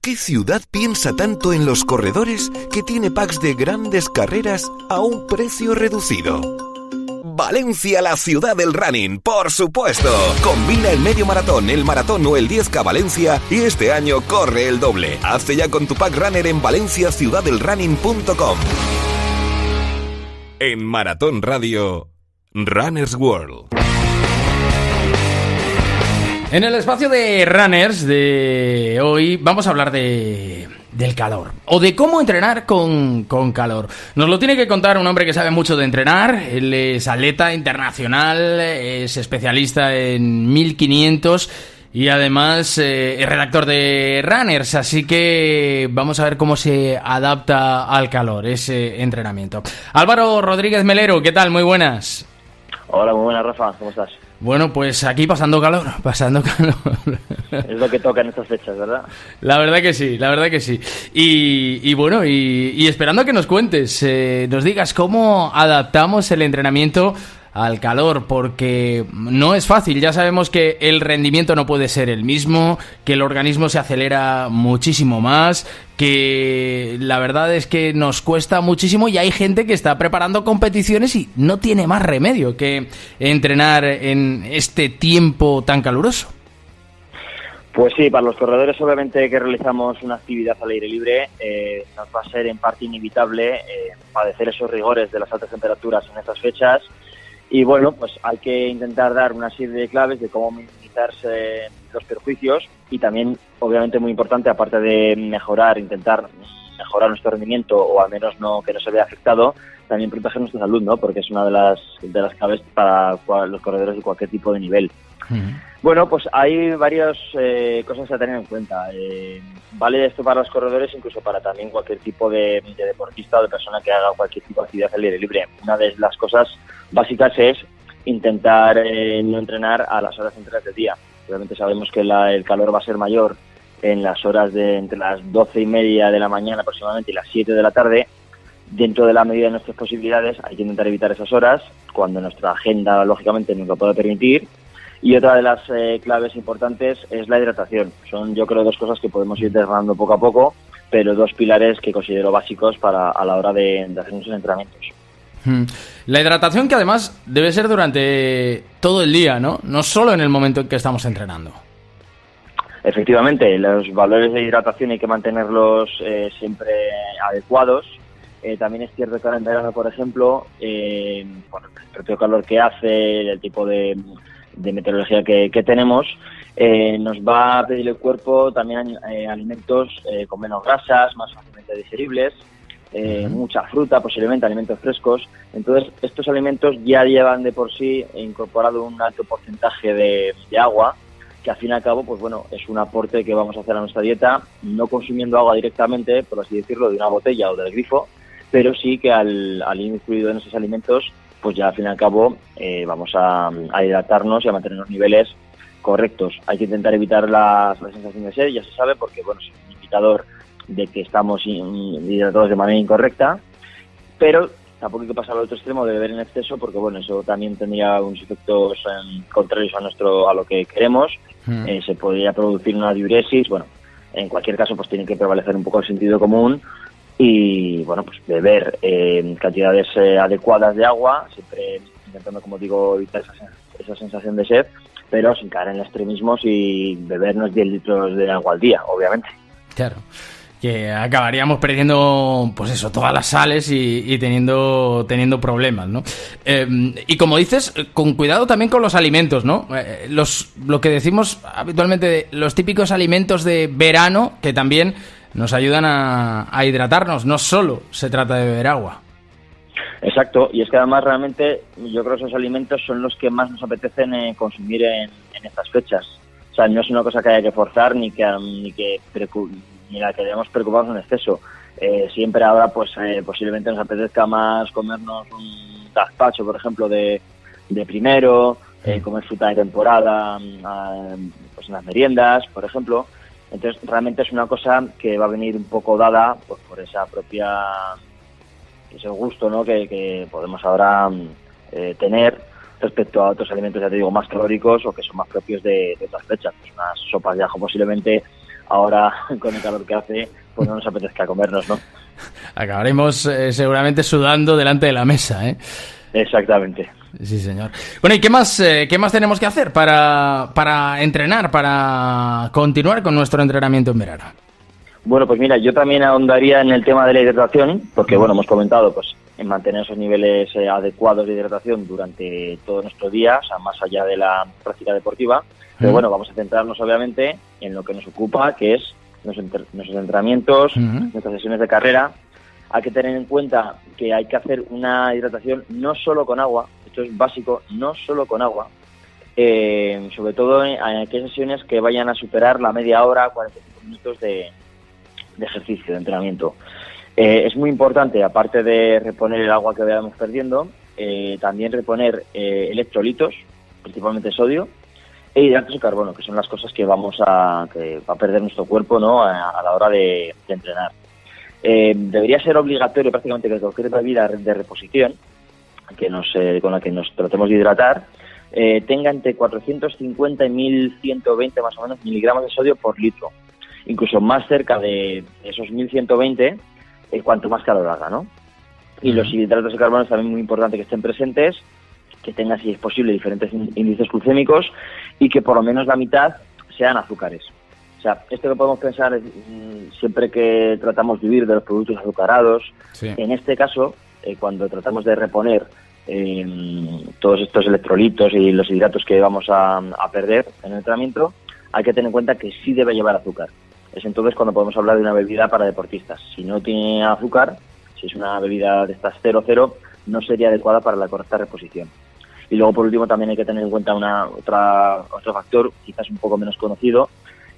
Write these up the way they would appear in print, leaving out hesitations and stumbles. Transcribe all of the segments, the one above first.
¿Qué ciudad piensa tanto en los corredores que tiene packs de grandes carreras a un precio reducido? Valencia, la ciudad del running, por supuesto. Combina el medio maratón, el maratón o el 10K Valencia y este año corre el doble. Hazte ya con tu pack runner en valenciaciudadelrunning.com. En Maratón Radio, Runner's World. En el espacio de Runners de hoy vamos a hablar del calor, o de cómo entrenar con calor. Nos lo tiene que contar un hombre que sabe mucho de entrenar. Él es atleta internacional, es especialista en 1500 y además es redactor de Runners, así que vamos a ver cómo se adapta al calor ese entrenamiento. Álvaro Rodríguez Melero, ¿qué tal? Muy buenas. Hola, muy buenas, Rafa, ¿cómo estás? Bueno, pues aquí pasando calor. Es lo que toca en estas fechas, ¿verdad? La verdad que sí. Y bueno, y esperando a que nos cuentes, nos digas cómo adaptamos el entrenamiento al calor, porque no es fácil. Ya sabemos que el rendimiento no puede ser el mismo, que el organismo se acelera muchísimo más, que la verdad es que nos cuesta muchísimo y hay gente que está preparando competiciones y no tiene más remedio que entrenar en este tiempo tan caluroso. Pues sí, para los corredores obviamente que realizamos una actividad al aire libre nos va a ser en parte inevitable padecer esos rigores de las altas temperaturas en estas fechas. Y bueno, pues hay que intentar dar una serie de claves de cómo minimizarse los perjuicios y también, obviamente muy importante, aparte de intentar mejorar nuestro rendimiento o al menos que no se vea afectado, también proteger nuestra salud, ¿no? Porque es una de las claves para los corredores de cualquier tipo de nivel. Uh-huh. Bueno, pues hay varias cosas a tener en cuenta. Vale esto para los corredores, incluso para también cualquier tipo de deportista o de persona que haga cualquier tipo de actividad al aire libre. Una de las cosas básicas es intentar no entrenar a las horas centrales del día. Obviamente sabemos que el calor va a ser mayor en las horas entre las 12:30 de la mañana aproximadamente y las 7 de la tarde. Dentro de la medida de nuestras posibilidades hay que intentar evitar esas horas cuando nuestra agenda lógicamente nos lo puede permitir. Y otra de las claves importantes es la hidratación. Son, yo creo, dos cosas que podemos ir desgranando poco a poco, pero dos pilares que considero básicos a la hora de hacer nuestros entrenamientos. La hidratación, que además debe ser durante todo el día, ¿no? No solo en el momento en que estamos entrenando. Efectivamente, los valores de hidratación hay que mantenerlos siempre adecuados. También es cierto que ahora en verano, por ejemplo, por el propio calor que hace, el tipo de meteorología que tenemos, nos va a pedir el cuerpo también alimentos con menos grasas, más fácilmente digeribles, mucha fruta, posiblemente alimentos frescos. Entonces, estos alimentos ya llevan de por sí incorporado un alto porcentaje de agua, que al fin y al cabo, pues bueno, es un aporte que vamos a hacer a nuestra dieta, no consumiendo agua directamente, por así decirlo, de una botella o del grifo, pero sí que al ir incluido en esos alimentos, pues ya al fin y al cabo vamos a hidratarnos y a mantener los niveles correctos. Hay que intentar evitar la sensación de sed, ya se sabe, porque bueno, es un indicador de que estamos hidratados de manera incorrecta, pero tampoco hay que pasar al otro extremo de beber en exceso, porque bueno, eso también tendría unos efectos contrarios a lo que queremos. Se podría producir una diuresis. Bueno, en cualquier caso, pues tiene que prevalecer un poco el sentido común y bueno, pues beber cantidades adecuadas de agua, siempre intentando, como digo, evitar esa sensación de sed, pero sin caer en extremismos y bebernos 10 litros de agua al día, obviamente. Claro, que acabaríamos perdiendo, pues eso, todas las sales y teniendo problemas, ¿no? Y como dices, con cuidado también con los alimentos, ¿no? Lo que decimos habitualmente, los típicos alimentos de verano, que también nos ayudan a hidratarnos, no solo se trata de beber agua. Exacto, y es que además realmente yo creo que esos alimentos son los que más nos apetecen consumir en estas fechas. O sea, no es una cosa que haya que forzar ni la que debemos preocuparnos en exceso. Siempre ahora pues posiblemente nos apetezca más comernos un gazpacho, por ejemplo, de primero, comer fruta de temporada pues en las meriendas, por ejemplo. Entonces realmente es una cosa que va a venir un poco dada pues, por esa propia ese gusto, ¿no? que podemos ahora tener respecto a otros alimentos, ya te digo, más calóricos o que son más propios de otras fechas. Pues unas sopas de ajo posiblemente ahora con el calor que hace, pues no nos apetezca comernos, ¿no? Acabaremos seguramente sudando delante de la mesa, ¿eh? Exactamente. Sí, señor. Bueno, ¿y qué más tenemos que hacer para entrenar, para continuar con nuestro entrenamiento en verano? Bueno, pues mira, yo también ahondaría en el tema de la hidratación, porque bueno, hemos comentado pues en mantener esos niveles adecuados de hidratación durante todo nuestro día, o sea, más allá de la práctica deportiva. Pero bueno, vamos a centrarnos obviamente en lo que nos ocupa, que es nuestros entrenamientos, nuestras sesiones de carrera. Hay que tener en cuenta que hay que hacer una hidratación no solo con agua, esto es básico, no solo con agua, sobre todo en aquellas sesiones que vayan a superar la media hora, 45 minutos de ejercicio, de entrenamiento. Es muy importante, aparte de reponer el agua que vayamos perdiendo, también reponer electrolitos, principalmente sodio, e hidratos de carbono, que son las cosas que va a perder nuestro cuerpo, ¿no?, a la hora de entrenar. Debería ser obligatorio prácticamente que cualquier bebida de reposición con la que nos tratemos de hidratar tenga entre 450 y 1120 más o menos miligramos de sodio por litro. Incluso más cerca de esos 1120 cuanto más calor haga, ¿no? Y los hidratos de carbono es también muy importante que estén presentes, que tengan, si es posible, diferentes índices glucémicos y que por lo menos la mitad sean azúcares. O sea, esto que podemos pensar es, siempre que tratamos de vivir de los productos azucarados, sí. En este caso, cuando tratamos de reponer todos estos electrolitos y los hidratos que vamos a perder en el entrenamiento, hay que tener en cuenta que sí debe llevar azúcar. Es entonces cuando podemos hablar de una bebida para deportistas. Si no tiene azúcar, si es una bebida de estas 0,0, no sería adecuada para la correcta reposición. Y luego, por último, también hay que tener en cuenta otro factor, quizás un poco menos conocido,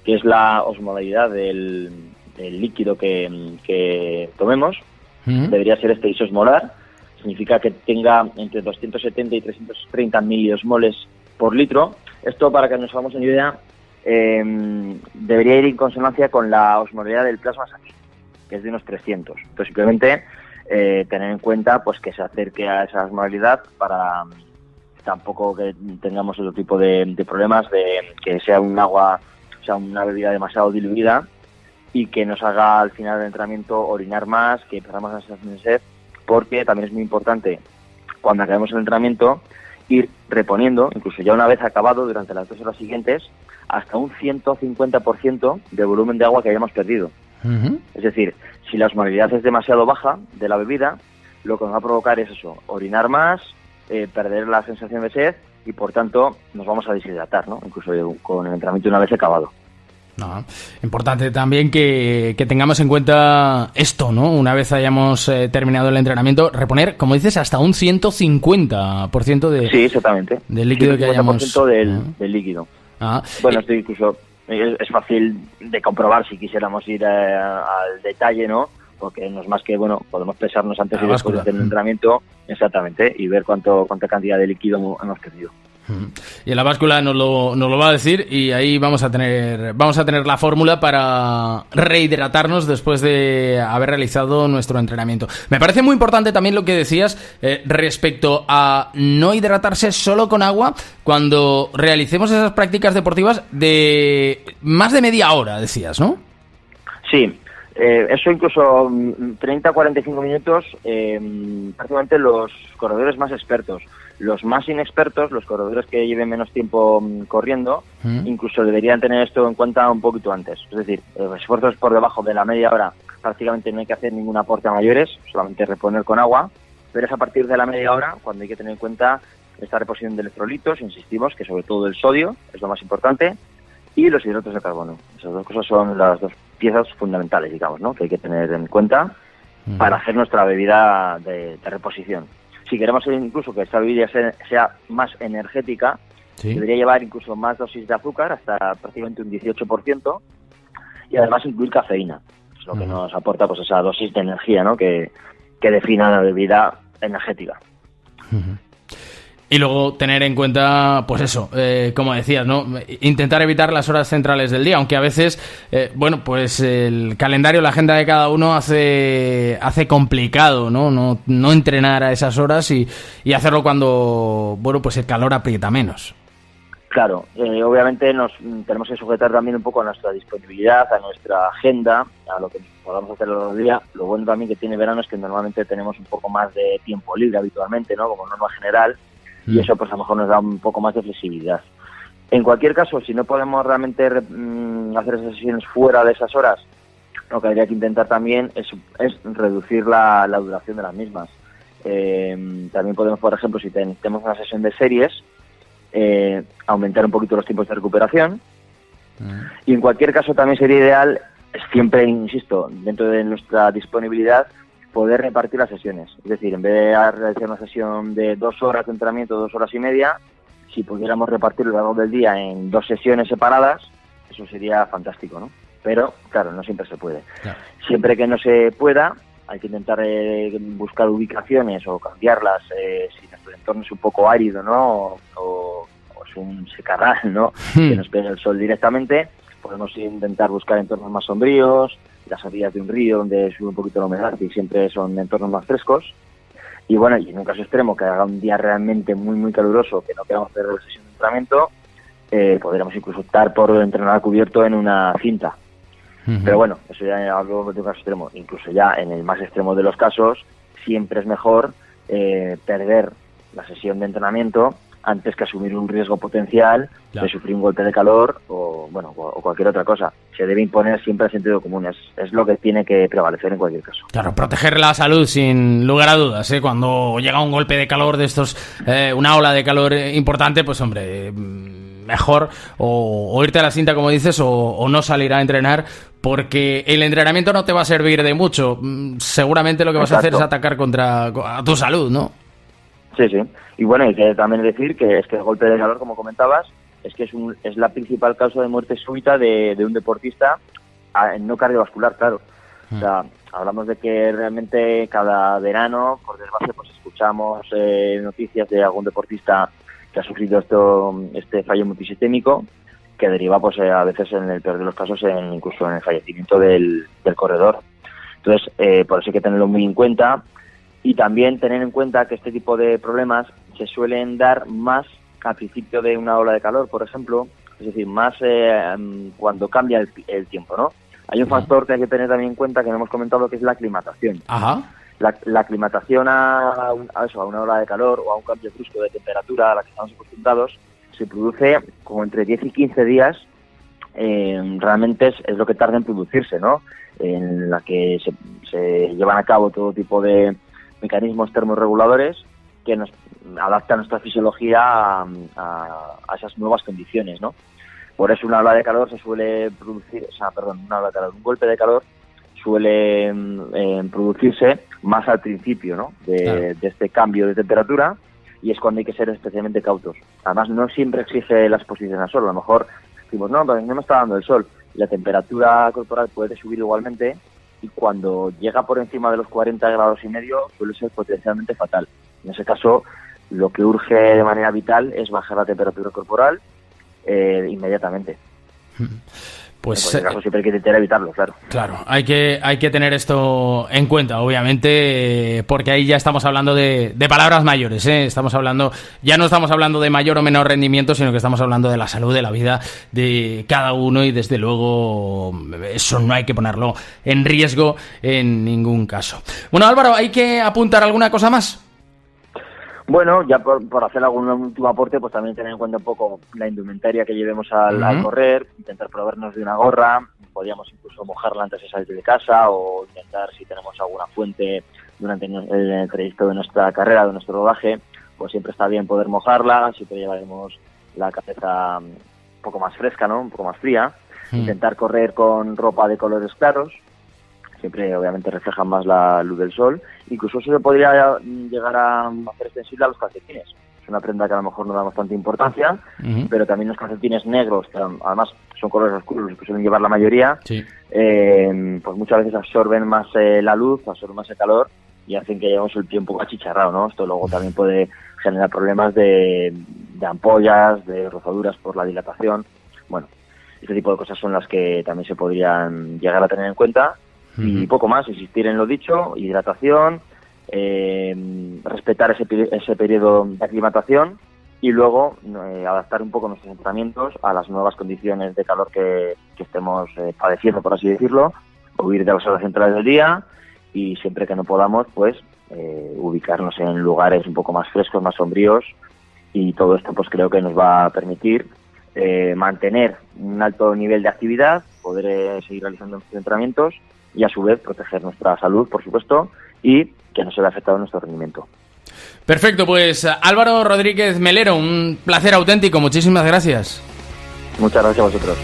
que es la osmolaridad del líquido que tomemos. Debería ser isosmolar. Significa que tenga entre 270 y 330 miliosmoles por litro. Esto, para que nos hagamos una idea, debería ir en consonancia con la osmolaridad del plasma sanguíneo, que es de unos 300. Entonces, simplemente tener en cuenta pues que se acerque a esa osmolaridad para tampoco que tengamos otro tipo de problemas, de que sea un agua, o sea, una bebida demasiado diluida y que nos haga al final del entrenamiento orinar más, que perdamos la sensación de sed, porque también es muy importante cuando acabemos el entrenamiento ir reponiendo, incluso ya una vez acabado, durante las 2 horas siguientes, hasta un 150% del volumen de agua que hayamos perdido. Es decir, si la osmolaridad es demasiado baja de la bebida, lo que nos va a provocar es eso, orinar más, perder la sensación de sed y por tanto nos vamos a deshidratar, ¿no?, incluso con el entrenamiento una vez acabado. No, importante también que tengamos en cuenta esto, ¿no? Una vez hayamos terminado el entrenamiento, reponer, como dices, hasta un 150% de, sí, exactamente, del líquido que hayamos... 150% del líquido. Bueno, esto incluso es fácil de comprobar si quisiéramos ir al detalle, ¿no? Porque no es más que, bueno, podemos pesarnos antes y después del entrenamiento, exactamente, y ver cuánta cantidad de líquido hemos perdido. Y en la báscula nos lo va a decir, y ahí vamos a tener la fórmula para rehidratarnos después de haber realizado nuestro entrenamiento. Me parece muy importante también lo que decías respecto a no hidratarse solo con agua cuando realicemos esas prácticas deportivas de más de media hora, decías, ¿no? Sí. Eso incluso 30-45 minutos, prácticamente los corredores más expertos. Los más inexpertos, los corredores que lleven menos tiempo corriendo, incluso deberían tener esto en cuenta un poquito antes. Es decir, esfuerzos por debajo de la media hora, prácticamente no hay que hacer ningún aporte a mayores, solamente reponer con agua, pero es a partir de la media hora cuando hay que tener en cuenta esta reposición de electrolitos, insistimos que sobre todo el sodio es lo más importante, y los hidratos de carbono. Esas dos cosas son las dos piezas fundamentales, digamos, ¿no?, que hay que tener en cuenta para hacer nuestra bebida de reposición. Si queremos incluso que esta bebida sea más energética, ¿sí?, debería llevar incluso más dosis de azúcar, hasta prácticamente un 18%, y además incluir cafeína, es lo que nos aporta pues esa dosis de energía, ¿no?, que defina la bebida energética. Y luego tener en cuenta, pues eso, como decías, ¿no?, intentar evitar las horas centrales del día, aunque a veces, bueno, pues el calendario, la agenda de cada uno hace complicado, ¿no? No entrenar a esas horas y hacerlo cuando, bueno, pues el calor aprieta menos. Claro, obviamente nos tenemos que sujetar también un poco a nuestra disponibilidad, a nuestra agenda, a lo que podamos hacer los días. Lo bueno también que tiene verano es que normalmente tenemos un poco más de tiempo libre habitualmente, ¿no? Como norma general, y eso pues a lo mejor nos da un poco más de flexibilidad. En cualquier caso, si no podemos realmente hacer esas sesiones fuera de esas horas, lo que habría que intentar también es reducir la duración de las mismas. También podemos, por ejemplo, si tenemos una sesión de series, aumentar un poquito los tiempos de recuperación. Y en cualquier caso también sería ideal, siempre insisto, dentro de nuestra disponibilidad, poder repartir las sesiones. Es decir, en vez de realizar una sesión de 2 horas de entrenamiento, 2 horas y media, si pudiéramos repartirlo a lo largo del día en 2 sesiones separadas, eso sería fantástico, ¿no? Pero, claro, no siempre se puede. Claro. Siempre que no se pueda, hay que intentar buscar ubicaciones o cambiarlas si nuestro entorno es un poco árido, ¿no? O es un secarral, ¿no? Que nos pegue el sol directamente. Podemos intentar buscar entornos más sombríos, las orillas de un río donde sube un poquito la humedad y siempre son entornos más frescos. Y bueno, y en un caso extremo que haga un día realmente muy muy caluroso, que no queramos hacer la sesión de entrenamiento, podríamos incluso optar por entrenar cubierto en una cinta. Pero bueno, eso ya hablo de un caso extremo. Incluso ya en el más extremo de los casos, siempre es mejor perder la sesión de entrenamiento antes que asumir un riesgo potencial de sufrir un golpe de calor o cualquier otra cosa. Se debe imponer siempre el sentido común, es lo que tiene que prevalecer en cualquier caso. Claro, proteger la salud sin lugar a dudas, ¿eh? Cuando llega un golpe de calor de estos, una ola de calor importante, pues hombre, mejor o irte a la cinta, como dices, o no salir a entrenar, porque el entrenamiento no te va a servir de mucho. Seguramente lo que vas a hacer es atacar a tu salud, ¿no? Sí, sí. Y bueno, hay que también decir que es que el golpe de calor, como comentabas, es que es la principal causa de muerte súbita de un deportista no cardiovascular, claro. O sea, hablamos de que realmente cada verano, por desgracia, pues escuchamos noticias de algún deportista que ha sufrido este fallo multisistémico, que deriva pues a veces, en el peor de los casos, incluso en el fallecimiento del corredor. Entonces, por eso hay que tenerlo muy en cuenta. Y también tener en cuenta que este tipo de problemas se suelen dar más al principio de una ola de calor, por ejemplo, es decir, más cuando cambia el tiempo, ¿no? Hay un factor que hay que tener también en cuenta, que no hemos comentado, que es la aclimatación. Ajá. La aclimatación a una ola de calor o a un cambio brusco de temperatura a la que estamos acostumbrados se produce como entre 10 y 15 días. Realmente es lo que tarda en producirse, ¿no? En la que se llevan a cabo todo tipo de mecanismos termorreguladores que nos adaptan nuestra fisiología a esas nuevas condiciones, ¿no? Por eso una ola de calor se suele producir, un golpe de calor suele producirse más al principio, ¿no? De este cambio de temperatura, y es cuando hay que ser especialmente cautos. Además, no siempre exige la exposición al sol. A lo mejor decimos, no, pero no me está dando el sol. La temperatura corporal puede subir igualmente, y cuando llega por encima de los 40 grados y medio suele ser potencialmente fatal. En ese caso, lo que urge de manera vital es bajar la temperatura corporal inmediatamente. Pues en cualquier caso, siempre hay que intentar evitarlo, claro. Claro, hay que tener esto en cuenta, obviamente, porque ahí ya estamos hablando de palabras mayores, ¿eh? Ya no estamos hablando de mayor o menor rendimiento, sino que estamos hablando de la salud, de la vida de cada uno, y desde luego eso no hay que ponerlo en riesgo en ningún caso. Bueno, Álvaro, ¿hay que apuntar alguna cosa más? Bueno, ya por hacer algún último aporte, pues también tener en cuenta un poco la indumentaria que llevemos al correr, intentar proveernos de una gorra, podríamos incluso mojarla antes de salir de casa, o intentar, si tenemos alguna fuente durante el trayecto de nuestra carrera, de nuestro rodaje, pues siempre está bien poder mojarla, siempre llevaremos la cabeza un poco más fresca, ¿no? Un poco más fría. Intentar correr con ropa de colores claros, siempre obviamente reflejan más la luz del sol. Incluso eso se podría llegar a hacer extensible a los calcetines. Es una prenda que a lo mejor no damos tanta importancia, pero también los calcetines negros, que además son colores oscuros, los que suelen llevar la mayoría, pues muchas veces absorben más la luz, absorben más el calor, y hacen que llevemos el pie un poco achicharrado, ¿no? Esto luego también puede generar problemas de ampollas, de rozaduras por la dilatación. Bueno, este tipo de cosas son las que también se podrían llegar a tener en cuenta. Y poco más, insistir en lo dicho, hidratación, respetar ese periodo de aclimatación, y luego adaptar un poco nuestros entrenamientos a las nuevas condiciones de calor que estemos padeciendo, por así decirlo, huir de las horas centrales del día y siempre que no podamos, pues ubicarnos en lugares un poco más frescos, más sombríos, y todo esto pues creo que nos va a permitir mantener un alto nivel de actividad, poder seguir realizando nuestros entrenamientos y a su vez proteger nuestra salud, por supuesto, y que no se vea afectado nuestro rendimiento. Perfecto, pues Álvaro Rodríguez Melero, un placer auténtico, muchísimas gracias. Muchas gracias a vosotros.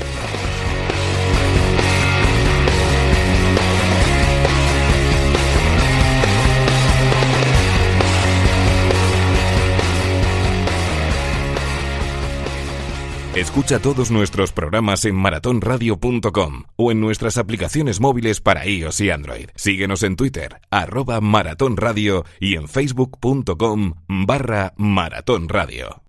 Escucha todos nuestros programas en maratonradio.com o en nuestras aplicaciones móviles para iOS y Android. Síguenos en Twitter, @maratonradio y en facebook.com/maratonradio.